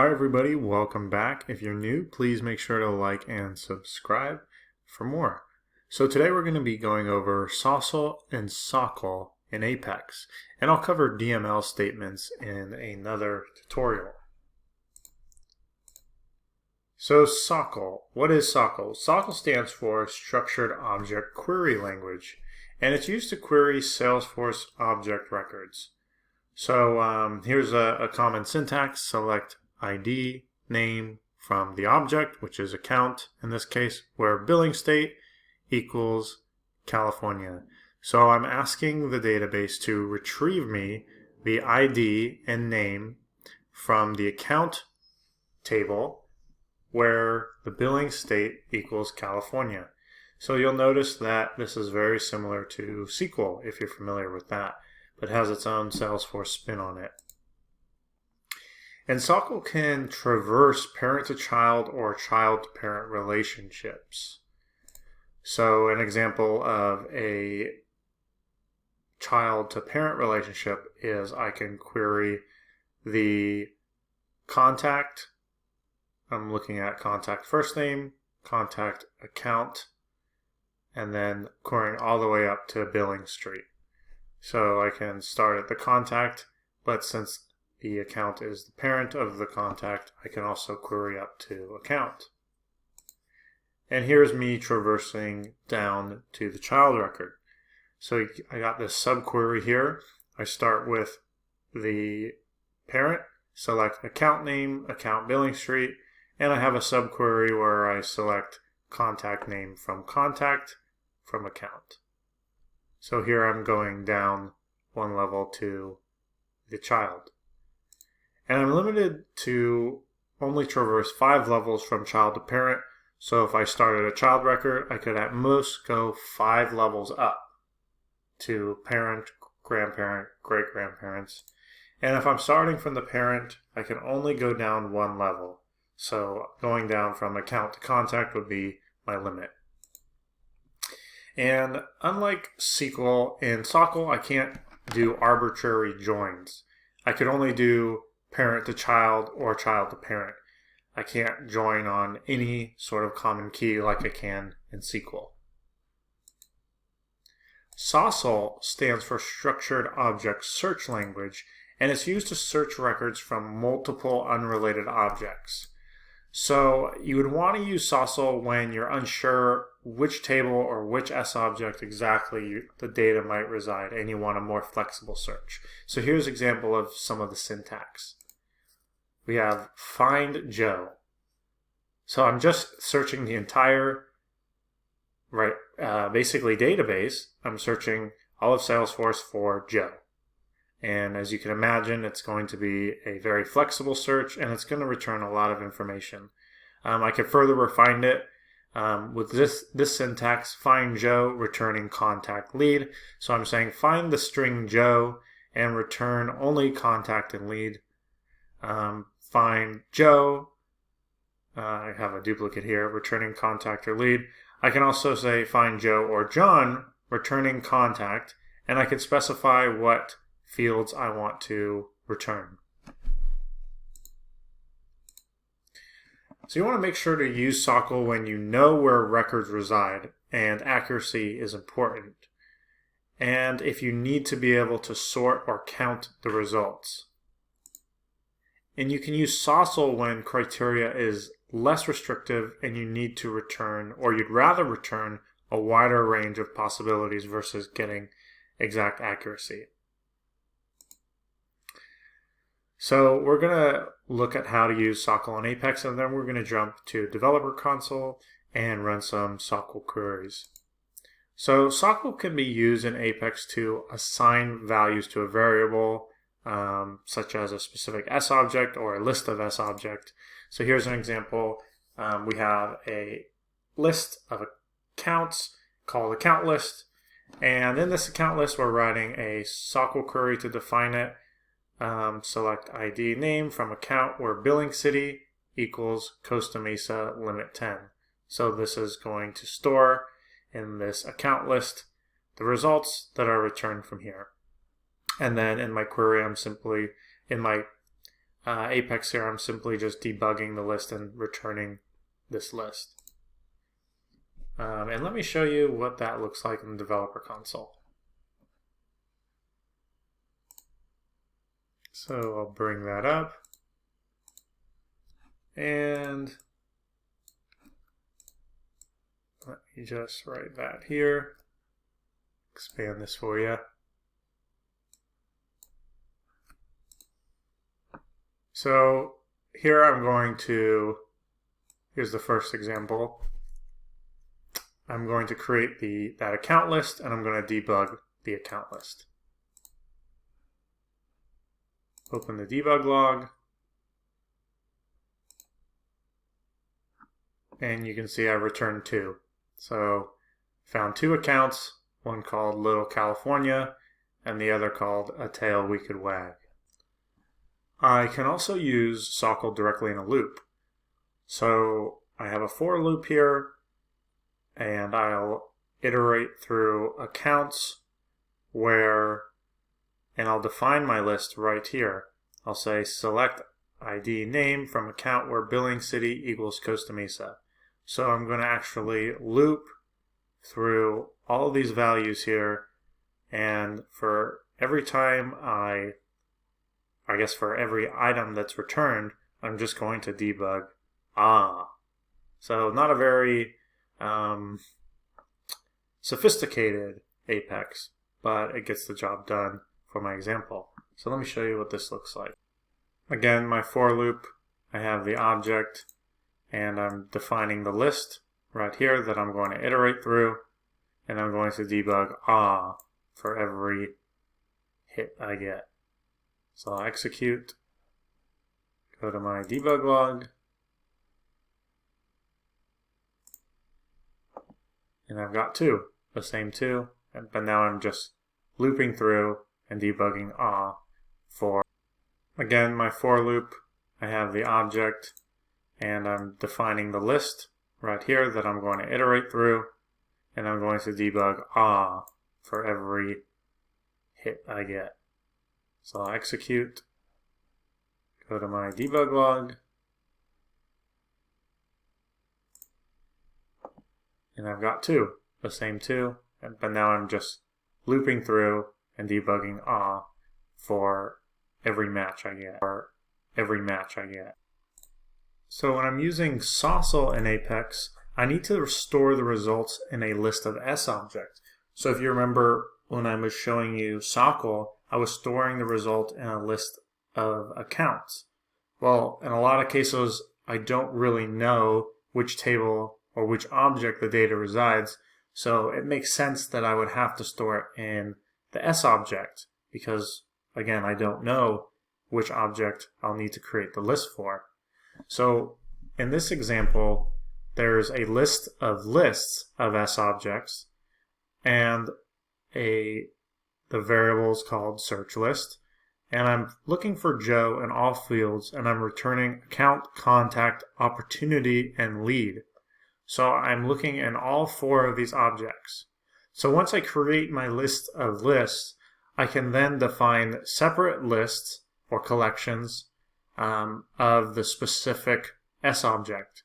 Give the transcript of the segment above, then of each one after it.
All right, everybody, welcome back. If you're new, please make sure to like and subscribe for more. So today we're going to be going over SOSL and SOQL in Apex, and I'll cover DML statements in another tutorial. So SOQL, what is SOQL? SOQL stands for Structured Object Query Language, and it's used to query Salesforce object records. So here's a common syntax: select ID, name from the object, which is account in this case, where billing state equals California. So I'm asking the database to retrieve me the ID and name from the account table where the billing state equals California. So you'll notice that this is very similar to SQL if you're familiar with that, but has its own Salesforce spin on it. And SOQL can traverse parent-to-child or child-to-parent relationships. So an example of a child-to-parent relationship is I can query the contact. I'm looking at contact first name, contact account, and then querying all the way up to billing street. So I can start at the contact, but since the account is the parent of the contact, I can also query up to account. And here's me traversing down to the child record. So I got this subquery here. I start with the parent, select account name, account billing street, and I have a subquery where I select contact name from contact from account. So here I'm going down one level to the child. And I'm limited to only traverse 5 levels from child to parent. So if I started a child record, I could at most go 5 levels up to parent, grandparent, great-grandparents. And if I'm starting from the parent, I can only go down 1 level. So going down from account to contact would be my limit. And unlike SQL and SOQL, I can't do arbitrary joins. I could only do parent to child or child to parent. I can't join on any sort of common key like I can in SQL. SOSL stands for Structured Object Search Language, and it's used to search records from multiple unrelated objects. So you would want to use SOSL when you're unsure which table or which S object exactly the data might reside, and you want a more flexible search. So here's an example of some of the syntax. We have find Joe. So I'm just searching the entire, basically database. I'm searching all of Salesforce for Joe. And as you can imagine, it's going to be a very flexible search, and it's going to return a lot of information. I could further refine it with this syntax: find Joe, returning contact lead. So I'm saying find the string Joe and return only contact and lead. Find Joe, I have a duplicate here, returning contact or lead. I can also say find Joe or John, returning contact, and I can specify what fields I want to return. So you want to make sure to use SOQL when you know where records reside, and accuracy is important. And if you need to be able to sort or count the results. And you can use SOSL when criteria is less restrictive and you need to return, or you'd rather return, a wider range of possibilities versus getting exact accuracy. So we're going to look at how to use SOQL in Apex, and then we're going to jump to Developer Console and run some SOQL queries. So SOQL can be used in Apex to assign values to a variable, such as a specific S object or a list of S object. So here's an example. We have a list of accounts called account list, and in this account list we're writing a SOQL query to define it. Select ID name from account where billing city equals Costa Mesa limit 10. So this is going to store in this account list the results that are returned from here. And then in my query, I'm simply, in my Apex here, I'm simply just debugging the list and returning this list. And let me show you what that looks like in the developer console. So I'll bring that up and let me just write that here, expand this for you. So here I'm going to, here's the first example. I'm going to create that account list and I'm going to debug the account list. Open the debug log. And you can see I returned 2. So found 2 accounts, one called Little California and the other called A Tail We Could Wag. I can also use SOQL directly in a loop. So I have a for loop here and I'll iterate through accounts and I'll define my list right here. I'll say select ID name from account where billing city equals Costa Mesa. So I'm going to actually loop through all of these values here, and for every time I guess for every item that's returned, I'm just going to debug So not a very sophisticated Apex, but it gets the job done for my example. So let me show you what this looks like. Again, my for loop, I have the object and I'm defining the list right here that I'm going to iterate through, and I'm going to debug for every hit I get. So I'll execute, go to my debug log, and I've got 2, the same 2, but now I'm just looping through and debugging for, again, my for loop, I have the object and I'm defining the list right here that I'm going to iterate through, and I'm going to debug for every hit I get. So I'll execute, go to my debug log, and I've got 2, the same 2, but now I'm just looping through and debugging for every match I get. So when I'm using SOSL in Apex, I need to restore the results in a list of S objects. So if you remember when I was showing you SOQL, I was storing the result in a list of accounts. Well, in a lot of cases, I don't really know which table or which object the data resides, so it makes sense that I would have to store it in the S object because, again, I don't know which object I'll need to create the list for. So in this example, there's a list of lists of S objects, and the variable is called search list, and I'm looking for Joe in all fields, and I'm returning account, contact, opportunity, and lead. So I'm looking in all 4 of these objects. So once I create my list of lists, I can then define separate lists or collections of the specific S object.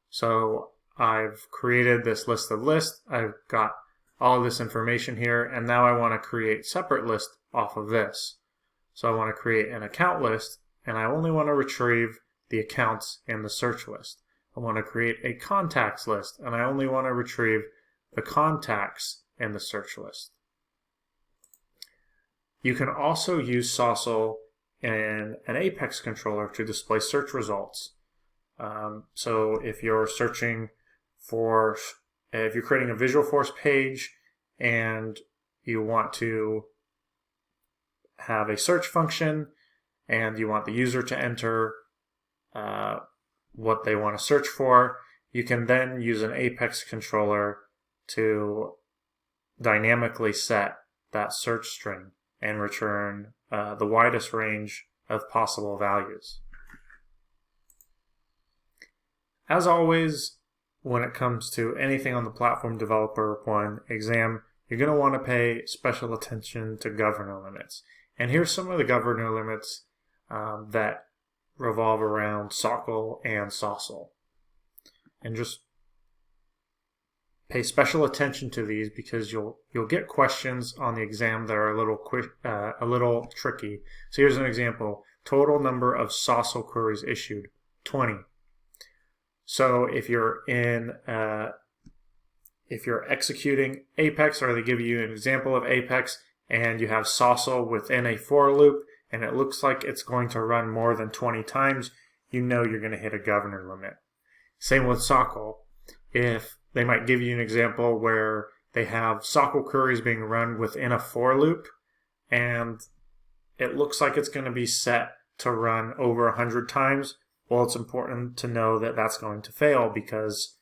So I've created this list of lists, I've got all this information here, and now I want to create separate lists off of this. So I want to create an account list, and I only want to retrieve the accounts in the search list. I want to create a contacts list, and I only want to retrieve the contacts in the search list. You can also use SOSL in an Apex controller to display search results. So if you're searching for, if you're creating a Visualforce page and you want to have a search function and you want the user to enter what they want to search for, you can then use an Apex controller to dynamically set that search string and return the widest range of possible values. As always, when it comes to anything on the Platform Developer 1 exam, you're going to want to pay special attention to governor limits. And here's some of the governor limits that revolve around SOQL and SOSL. And just pay special attention to these because you'll get questions on the exam that are a little tricky. So here's an example: total number of SOSL queries issued, 20. So if you're executing Apex, or they give you an example of Apex, and you have SOSL within a for loop, and it looks like it's going to run more than 20 times, you know you're going to hit a governor limit. Same with SOQL. If they might give you an example where they have SOQL queries being run within a for loop, and it looks like it's going to be set to run over 100 times, well, it's important to know that that's going to fail because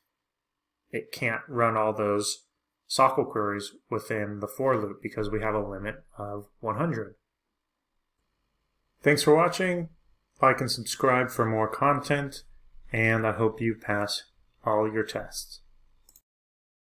it can't run all those SOQL queries within the for loop because we have a limit of 100. Thanks for watching. Like and subscribe for more content, and I hope you pass all your tests.